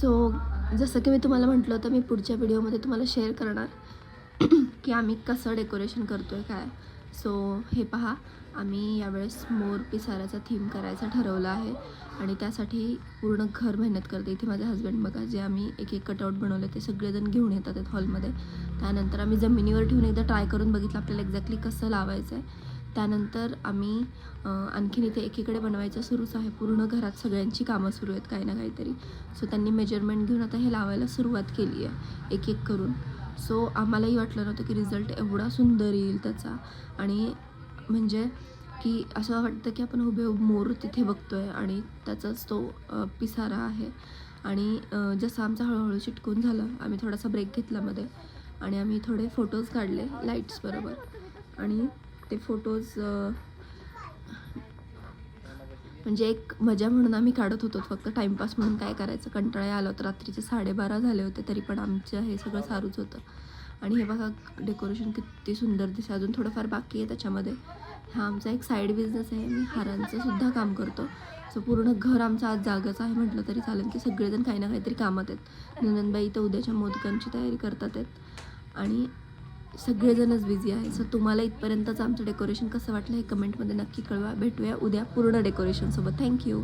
So जसं की मी तुम्हाला म्हटलं होतं, मी पुढच्या व्हिडिओमध्ये तुम्हाला शेअर करणार की आम्ही कसं डेकोरेशन करतो आहे काय. सो हे पहा, आम्ही यावेळेस मोर पिसाऱ्याचा थीम करायचा ठरवलं आहे आणि त्यासाठी पूर्ण घर मेहनत करते. इथे माझे हस्बंड बघा, जे आम्ही एक एक कटआउट बनवले ते सगळेजण घेऊन येतात हॉलमध्ये. त्यानंतर आम्ही जमिनीवर ठेवून एकदा ट्राय करून बघितलं आपल्याला एक्झॅक्टली कसं लावायचं आहे. त्यानंतर आम्ही आणखीन इथे एकीकडे बनवायचं सुरूच आहे. पूर्ण घरात सगळ्यांची कामं सुरू आहेत काही ना काहीतरी. सो त्यांनी मेजरमेंट घेऊन आता हे लावायला सुरुवात केली आहे एक एक करून. सो आम्हालाही वाटलं नव्हतं की रिझल्ट एवढा सुंदर येईल त्याचा. आणि म्हणजे की असं वाटतं की आपण हुबेहूब मोर तिथे बघतो आहे आणि त्याचाच तो पिसारा आहे. आणि जसं आमचं हळूहळू चिटकून झालं, आम्ही थोडासा ब्रेक घेतला मध्ये आणि आम्ही थोडे फोटोज काढले लाईट्सबरोबर. आणि ते फोटोज म्हणजे एक मजा म्हणून आम्ही काढत होतो, फक्त टाईमपास म्हणून काय करायचं, कंटाळा आला होता. रात्रीचे 12:30 झाले होते तरी पण आमचं हे सगळं सारूच होतं. आणि हे बघा डेकोरेशन किती सुंदर दिसतं. अजून थोडंफार बाकी आहे त्याच्यामध्ये. हा आमचा एक साईड बिझनेस आहे, मी हारांचं सुद्धा काम करतो. सो पूर्ण घर आमचं आज जागच आहे म्हटलं तरी चालेल, की सगळेजण काही ना काहीतरी कामात आहेत. नंदनबाई तर उद्याच्या मोदकांची तयारी करतात आहेत आणि सगळेजणच बिझी आहे. सो तुम्हाला इथपर्यंतचं आमचं डेकोरेशन कसं वाटलं हे कमेंटमध्ये नक्की कळवा. भेटूया उद्या पूर्ण डेकोरेशनसोबत. थँक्यू.